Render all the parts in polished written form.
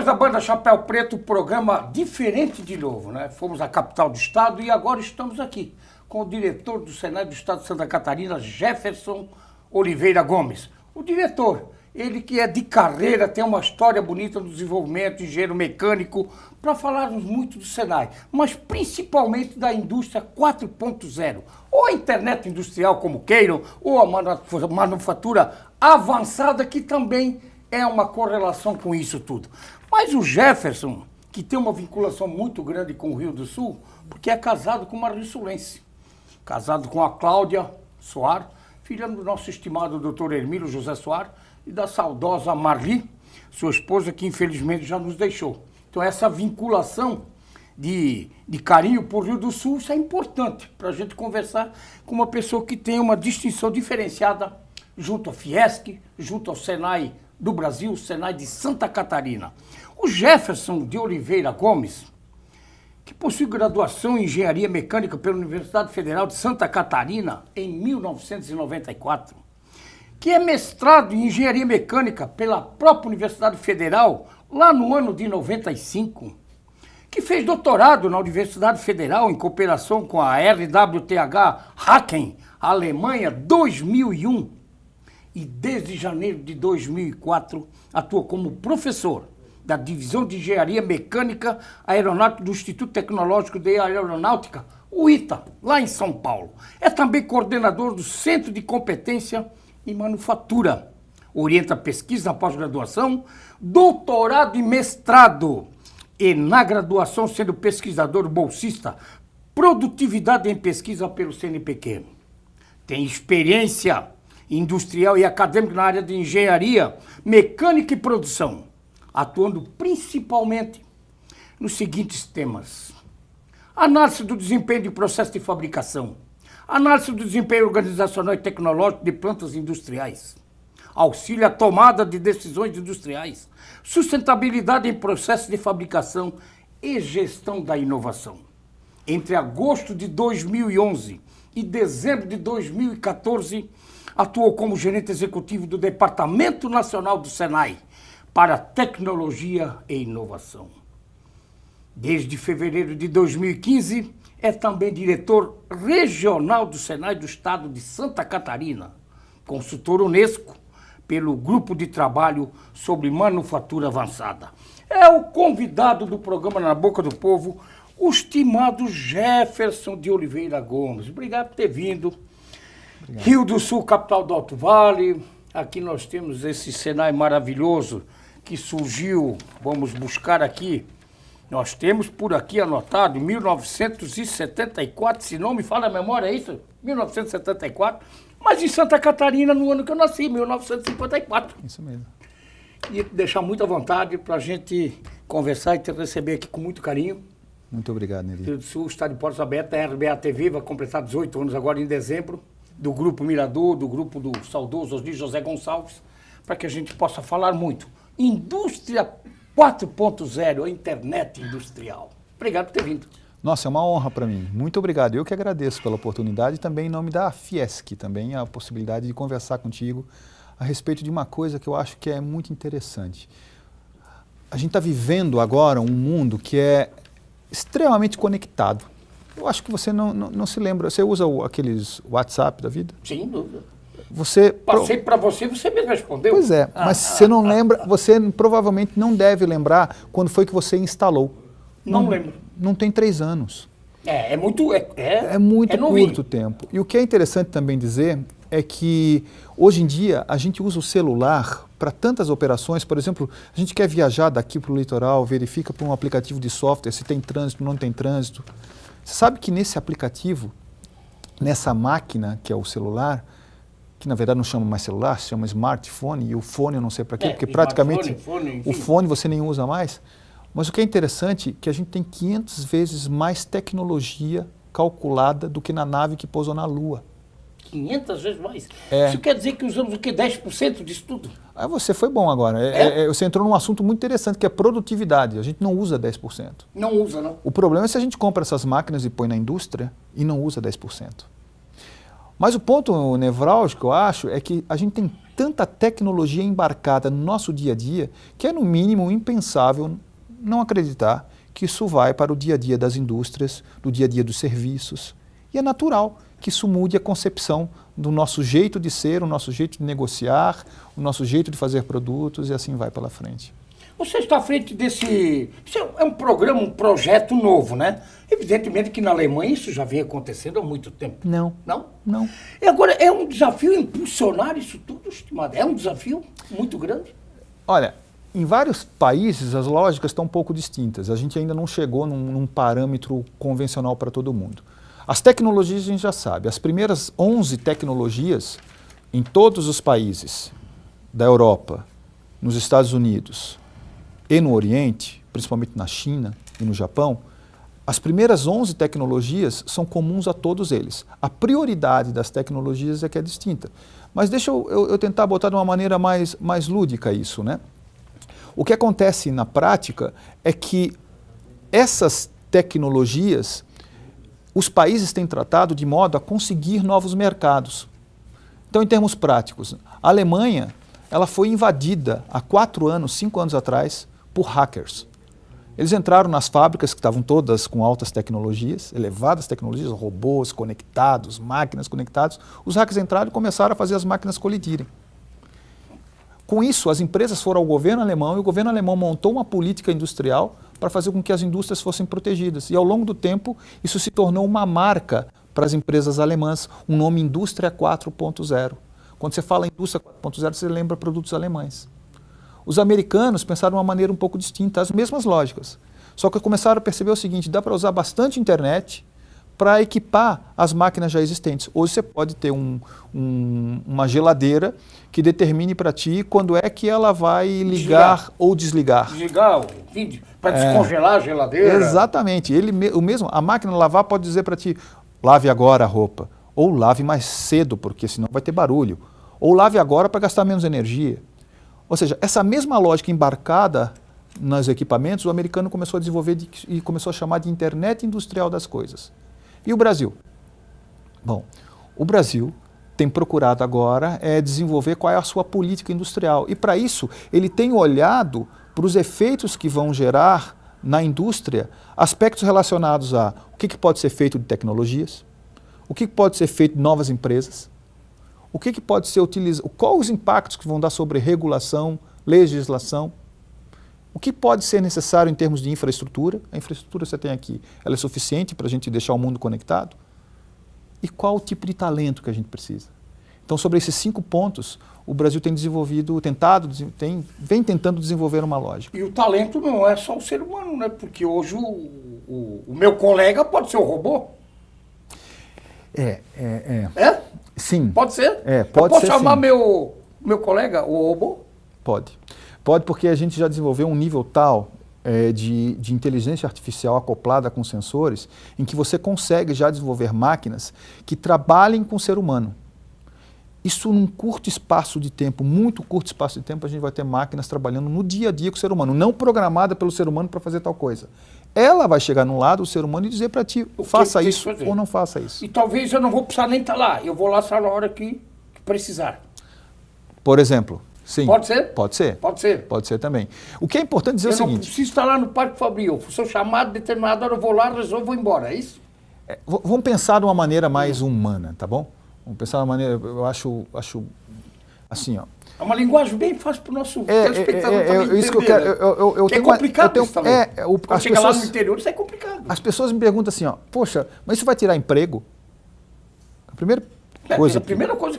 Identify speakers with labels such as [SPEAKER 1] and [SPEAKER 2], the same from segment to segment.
[SPEAKER 1] Depois da banda Chapéu Preto, o programa diferente de novo, né? Fomos à capital do estado e agora estamos aqui com o diretor do Senai do estado de Santa Catarina, Jefferson Oliveira Gomes. O diretor, ele que é de carreira, tem uma história bonita no desenvolvimento, engenheiro mecânico, para falarmos muito do Senai, mas principalmente da indústria 4.0, ou a internet industrial, como queiram, ou a manufatura avançada, que também é uma correlação com isso tudo. Mas o Jefferson, que tem uma vinculação muito grande com o Rio do Sul, porque é casado com uma rissulense, casado com a Cláudia Soares, filha do nosso estimado doutor Hermílio José Soares e da saudosa Marli, sua esposa, que infelizmente já nos deixou. Então essa vinculação de carinho por Rio do Sul, isso é importante para a gente conversar com uma pessoa que tem uma distinção diferenciada junto à Fiesc, junto ao Senai do Brasil, Senai de Santa Catarina. O Jefferson de Oliveira Gomes, que possui graduação em Engenharia Mecânica pela Universidade Federal de Santa Catarina em 1994, que é mestrado em Engenharia Mecânica pela própria Universidade Federal lá no ano de 95, que fez doutorado na Universidade Federal em cooperação com a RWTH Aachen, Alemanha, 2001, e desde janeiro de 2004 atua como professor da Divisão de Engenharia Mecânica Aeronáutica do Instituto Tecnológico de Aeronáutica, o ITA, lá em São Paulo. É também coordenador do Centro de Competência em Manufatura. Orienta pesquisa na pós-graduação, doutorado e mestrado. E na graduação, sendo pesquisador bolsista, produtividade em pesquisa pelo CNPq. Tem experiência industrial e acadêmica na área de engenharia, mecânica e produção, atuando principalmente nos seguintes temas: análise do desempenho de processo de fabricação, análise do desempenho organizacional e tecnológico de plantas industriais, auxílio à tomada de decisões industriais, sustentabilidade em processos de fabricação e gestão da inovação. Entre agosto de 2011 e dezembro de 2014, atuou como gerente executivo do Departamento Nacional do Senai para Tecnologia e Inovação. Desde fevereiro de 2015, é também diretor regional do Senai do estado de Santa Catarina, consultor Unesco pelo Grupo de Trabalho sobre Manufatura Avançada. É o convidado do programa Na Boca do Povo, o estimado Jefferson de Oliveira Gomes. Obrigado por ter vindo. Obrigado. Rio do Sul, capital do Alto Vale. Aqui nós temos esse Senai maravilhoso que surgiu, vamos buscar aqui. Nós temos por aqui anotado 1974, se não me falha a memória, é isso? 1974, mas em Santa Catarina no ano que eu nasci, 1954.
[SPEAKER 2] Isso mesmo.
[SPEAKER 1] E deixar muito à vontade para a gente conversar e te receber aqui com muito carinho.
[SPEAKER 2] Muito obrigado, Neri.
[SPEAKER 1] Rio do Sul está de portas abertas, a RBA TV vai completar 18 anos agora em dezembro, do Grupo Mirador, do grupo do saudoso Osni José Gonçalves, para que a gente possa falar muito. Indústria 4.0, a internet industrial. Obrigado por ter vindo.
[SPEAKER 2] Nossa, é uma honra para mim. Muito obrigado. Eu que agradeço pela oportunidade e também em nome da Fiesc, também a possibilidade de conversar contigo a respeito de uma coisa que eu acho que é muito interessante. A gente está vivendo agora um mundo que é extremamente conectado. Eu acho que você não se lembra. Você usa aqueles WhatsApp da vida?
[SPEAKER 1] Sem dúvida.
[SPEAKER 2] Passei
[SPEAKER 1] para você, você mesmo respondeu.
[SPEAKER 2] Pois é, mas você não lembra, você provavelmente não deve lembrar quando foi que você instalou.
[SPEAKER 1] Não lembro.
[SPEAKER 2] Não tem 3 anos.
[SPEAKER 1] É muito
[SPEAKER 2] Curto o tempo. E o que é interessante também dizer é que hoje em dia a gente usa o celular para tantas operações. Por exemplo, a gente quer viajar daqui para o litoral, verifica por um aplicativo de software se tem trânsito, não tem trânsito. Você sabe que nesse aplicativo, nessa máquina que é o celular, que na verdade não chama mais celular, se chama smartphone, e o fone eu não sei para quê, porque praticamente o fone você nem usa mais. Mas o que é interessante é que a gente tem 500 vezes mais tecnologia calculada do que na nave que pousou na Lua.
[SPEAKER 1] 500 vezes mais? Isso quer dizer que usamos o quê? 10% disso tudo?
[SPEAKER 2] Você foi bom agora. Você entrou num assunto muito interessante, que é produtividade. A gente não usa 10%.
[SPEAKER 1] Não usa, não.
[SPEAKER 2] O problema é se a gente compra essas máquinas e põe na indústria e não usa 10%. Mas o ponto nevrálgico, eu acho, é que a gente tem tanta tecnologia embarcada no nosso dia a dia que é, no mínimo, impensável não acreditar que isso vai para o dia a dia das indústrias, do dia a dia dos serviços. E é natural que isso mude a concepção do nosso jeito de ser, o nosso jeito de negociar, o nosso jeito de fazer produtos e assim vai pela frente.
[SPEAKER 1] Você está à frente desse... Isso é um programa, um projeto novo, né? Evidentemente que na Alemanha isso já vem acontecendo há muito tempo.
[SPEAKER 2] Não.
[SPEAKER 1] Não?
[SPEAKER 2] Não.
[SPEAKER 1] E agora, é um desafio impulsionar isso tudo, estimado? É um desafio muito grande?
[SPEAKER 2] Olha, em vários países as lógicas estão um pouco distintas. A gente ainda não chegou num parâmetro convencional para todo mundo. As tecnologias a gente já sabe. As primeiras 11 tecnologias em todos os países da Europa, nos Estados Unidos e no Oriente, principalmente na China e no Japão, as primeiras 11 tecnologias são comuns a todos eles. A prioridade das tecnologias é que é distinta. Mas deixa eu tentar botar de uma maneira mais lúdica isso, né? O que acontece na prática é que essas tecnologias, os países têm tratado de modo a conseguir novos mercados. Então, em termos práticos, a Alemanha ela foi invadida há 4 anos, 5 anos atrás, por hackers. Eles entraram nas fábricas que estavam todas com altas tecnologias, elevadas tecnologias, robôs conectados, máquinas conectadas. Os hackers entraram e começaram a fazer as máquinas colidirem. Com isso, as empresas foram ao governo alemão e o governo alemão montou uma política industrial para fazer com que as indústrias fossem protegidas. E ao longo do tempo, isso se tornou uma marca para as empresas alemãs, um nome Indústria 4.0. Quando você fala Indústria 4.0, você lembra produtos alemães. Os americanos pensaram de uma maneira um pouco distinta, as mesmas lógicas. Só que começaram a perceber o seguinte, dá para usar bastante internet para equipar as máquinas já existentes. Hoje você pode ter uma geladeira que determine para ti quando é que ela vai ligar ou desligar.
[SPEAKER 1] Desligar, para descongelar a geladeira.
[SPEAKER 2] Exatamente. A máquina lavar pode dizer para ti, lave agora a roupa, ou lave mais cedo, porque senão vai ter barulho, ou lave agora para gastar menos energia. Ou seja, essa mesma lógica embarcada nos equipamentos, o americano começou a desenvolver e começou a chamar de internet industrial das coisas. E o Brasil? Bom, o Brasil tem procurado agora desenvolver qual é a sua política industrial. E para isso, ele tem olhado para os efeitos que vão gerar na indústria aspectos relacionados a o que pode ser feito de tecnologias, o que pode ser feito de novas empresas, o que pode ser utilizado, quais os impactos que vão dar sobre regulação, legislação, o que pode ser necessário em termos de infraestrutura, a infraestrutura você tem aqui, ela é suficiente para a gente deixar o mundo conectado? E qual o tipo de talento que a gente precisa? Então, sobre esses 5 pontos, o Brasil tem vem tentando desenvolver uma lógica.
[SPEAKER 1] E o talento não é só o ser humano, né? Porque hoje o meu colega pode ser um robô.
[SPEAKER 2] É? Sim.
[SPEAKER 1] Pode ser?
[SPEAKER 2] Pode
[SPEAKER 1] Eu posso
[SPEAKER 2] ser,
[SPEAKER 1] chamar
[SPEAKER 2] sim.
[SPEAKER 1] meu colega o robô?
[SPEAKER 2] Pode. Pode porque a gente já desenvolveu um nível tal de inteligência artificial acoplada com sensores em que você consegue já desenvolver máquinas que trabalhem com o ser humano. Isso num curto espaço de tempo, muito curto espaço de tempo, a gente vai ter máquinas trabalhando no dia a dia com o ser humano, não programada pelo ser humano para fazer tal coisa. Ela vai chegar no lado do ser humano e dizer para ti, faça isso ou não faça isso.
[SPEAKER 1] E talvez eu não vou precisar nem estar lá, eu vou lá só na hora que precisar.
[SPEAKER 2] Por exemplo, sim.
[SPEAKER 1] Pode ser?
[SPEAKER 2] Pode ser.
[SPEAKER 1] Pode ser.
[SPEAKER 2] Pode ser também. O que é importante dizer é o seguinte...
[SPEAKER 1] Eu não preciso estar lá no Parque Fabril, se eu chamar de determinada hora, eu vou lá, resolvo e vou embora, é isso?
[SPEAKER 2] Vamos pensar de uma maneira mais humana, tá bom? Vamos pensar de uma maneira, eu acho assim, ó.
[SPEAKER 1] É uma linguagem bem fácil para o nosso telespectador também
[SPEAKER 2] isso que eu quero.
[SPEAKER 1] É complicado isso também. Quando chega lá no interior, isso é complicado.
[SPEAKER 2] As pessoas me perguntam assim, ó, poxa, mas isso vai tirar emprego? A primeira coisa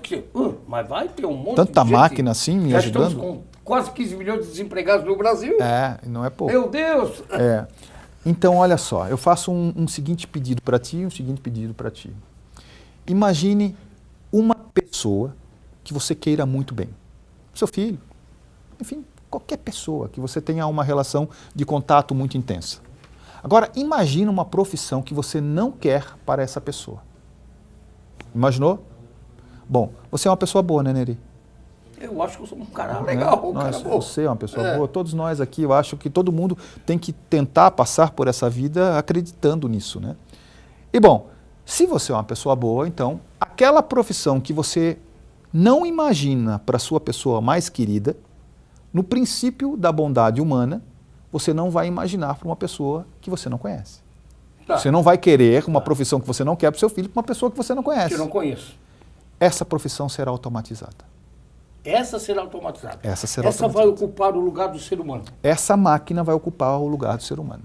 [SPEAKER 1] que... mas vai ter um monte
[SPEAKER 2] tanta
[SPEAKER 1] de gente,
[SPEAKER 2] máquina assim me ajudando.
[SPEAKER 1] Estamos com quase 15 milhões de desempregados no Brasil.
[SPEAKER 2] Não é pouco.
[SPEAKER 1] Meu Deus!
[SPEAKER 2] Então, olha só, eu faço um seguinte pedido para ti e um seguinte pedido para ti. Imagine uma pessoa que você queira muito bem. Seu filho, enfim, qualquer pessoa que você tenha uma relação de contato muito intensa. Agora, imagine uma profissão que você não quer para essa pessoa. Imaginou? Bom, você é uma pessoa boa, né, Neri?
[SPEAKER 1] Eu acho que eu sou um cara legal, um cara bom.
[SPEAKER 2] Você é uma pessoa boa. Todos nós aqui, eu acho que todo mundo tem que tentar passar por essa vida acreditando nisso, né? E bom, se você é uma pessoa boa, então, aquela profissão que você não imagina para a sua pessoa mais querida, no princípio da bondade humana, você não vai imaginar para uma pessoa que você não conhece. Tá. Você não vai querer uma profissão que você não quer para o seu filho para uma pessoa que você não conhece.
[SPEAKER 1] Que eu não conheço.
[SPEAKER 2] Essa profissão será automatizada.
[SPEAKER 1] Essa será automatizada.
[SPEAKER 2] Essa
[SPEAKER 1] vai ocupar o lugar do ser humano.
[SPEAKER 2] Essa máquina vai ocupar o lugar do ser humano.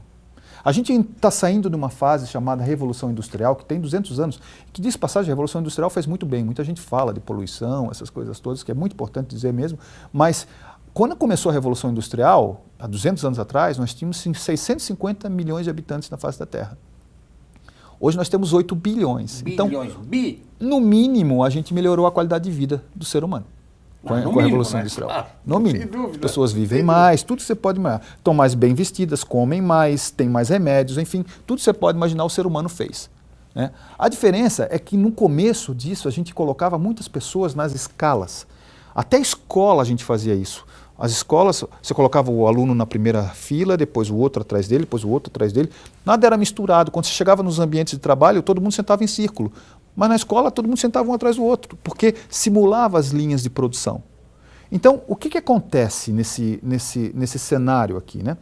[SPEAKER 2] A gente está saindo de uma fase chamada Revolução Industrial, que tem 200 anos, que diz passagem, a Revolução Industrial faz muito bem. Muita gente fala de poluição, essas coisas todas, que é muito importante dizer mesmo, mas quando começou a Revolução Industrial, há 200 anos atrás, nós tínhamos 650 milhões de habitantes na face da Terra. Hoje nós temos 8 bilhões.
[SPEAKER 1] Bilhões.
[SPEAKER 2] Então, no mínimo, a gente melhorou a qualidade de vida do ser humano. Com a Revolução Industrial.
[SPEAKER 1] Claro,
[SPEAKER 2] no mínimo. As pessoas vivem mais, tudo você pode imaginar. Estão mais bem vestidas, comem mais, têm mais remédios, enfim, tudo você pode imaginar o ser humano fez. Né? A diferença é que no começo disso a gente colocava muitas pessoas nas escalas. Até a escola a gente fazia isso. As escolas, você colocava o aluno na primeira fila, depois o outro atrás dele, depois o outro atrás dele. Nada era misturado. Quando você chegava nos ambientes de trabalho, todo mundo sentava em círculo. Mas na escola todo mundo sentava um atrás do outro, porque simulava as linhas de produção. Então, o que acontece nesse cenário aqui? Né?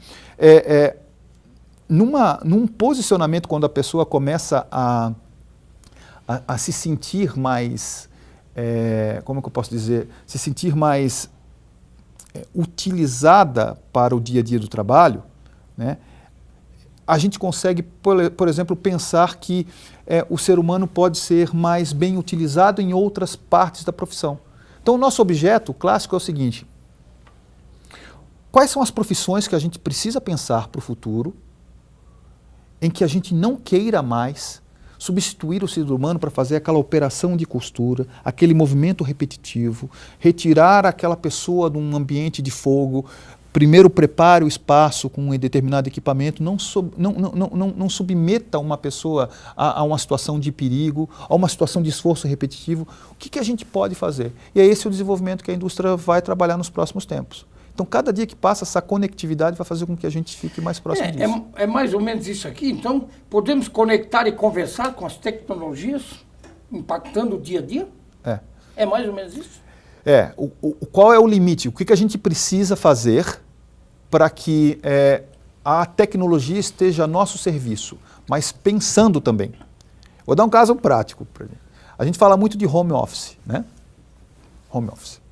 [SPEAKER 2] Num posicionamento, quando a pessoa começa a se sentir mais, como é que eu posso dizer, se sentir mais utilizada para o dia a dia do trabalho, né? A gente consegue, por exemplo, pensar que o ser humano pode ser mais bem utilizado em outras partes da profissão. Então, o nosso objeto clássico é o seguinte: quais são as profissões que a gente precisa pensar para o futuro, em que a gente não queira mais substituir o ser humano para fazer aquela operação de costura, aquele movimento repetitivo, retirar aquela pessoa de um ambiente de fogo, primeiro prepare o espaço com um determinado equipamento, não submeta uma pessoa a uma situação de perigo, a uma situação de esforço repetitivo. O que a gente pode fazer? E é esse o desenvolvimento que a indústria vai trabalhar nos próximos tempos. Então, cada dia que passa, essa conectividade vai fazer com que a gente fique mais próximo disso. É
[SPEAKER 1] mais ou menos isso aqui. Então, podemos conectar e conversar com as tecnologias, impactando o dia a dia? É mais ou menos isso?
[SPEAKER 2] Qual é o limite? O que a gente precisa fazer para que a tecnologia esteja a nosso serviço, mas pensando também? Vou dar um caso prático. A gente fala muito de home office, né? Home office.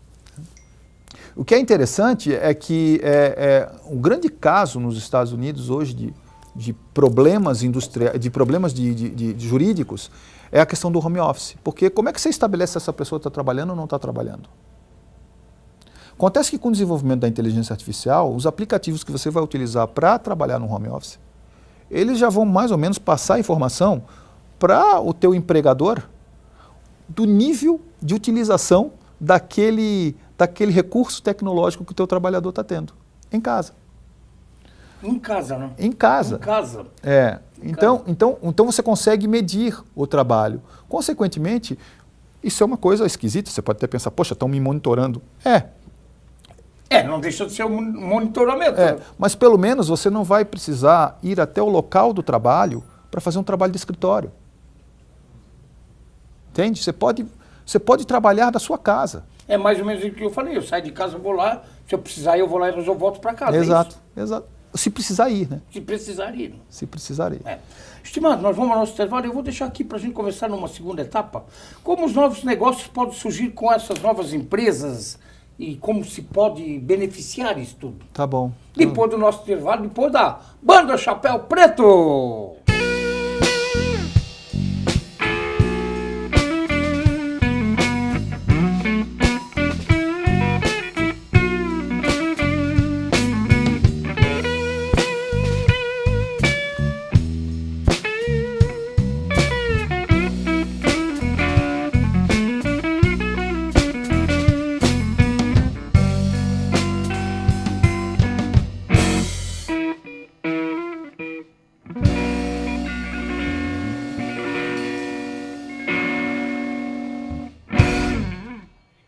[SPEAKER 2] O que é interessante é que um grande caso nos Estados Unidos hoje de problemas industriais, de problemas de jurídicos, é a questão do home office. Porque como é que você estabelece se essa pessoa está trabalhando ou não está trabalhando? Acontece que com o desenvolvimento da inteligência artificial, os aplicativos que você vai utilizar para trabalhar no home office, eles já vão mais ou menos passar a informação para o teu empregador do nível de utilização daquele recurso tecnológico que o teu trabalhador está tendo, em casa.
[SPEAKER 1] Em casa, né?
[SPEAKER 2] Em casa.
[SPEAKER 1] Em casa.
[SPEAKER 2] Então você consegue medir o trabalho. Consequentemente, isso é uma coisa esquisita. Você pode até pensar, poxa, estão me monitorando.
[SPEAKER 1] Não deixa de ser um monitoramento.
[SPEAKER 2] Mas pelo menos você não vai precisar ir até o local do trabalho para fazer um trabalho de escritório. Entende? Você pode trabalhar da sua casa.
[SPEAKER 1] É mais ou menos o que eu falei. Eu saio de casa, vou lá. Se eu precisar ir, eu vou lá e eu volto para casa.
[SPEAKER 2] Exato. Se precisar ir, né?
[SPEAKER 1] Se precisar ir.
[SPEAKER 2] Se precisar ir.
[SPEAKER 1] Estimado, nós vamos ao nosso intervalo. Eu vou deixar aqui para a gente conversar numa segunda etapa. Como os novos negócios podem surgir com essas novas empresas e como se pode beneficiar isso tudo.
[SPEAKER 2] Tá bom.
[SPEAKER 1] Depois do nosso intervalo, depois da Banda Chapéu Preto.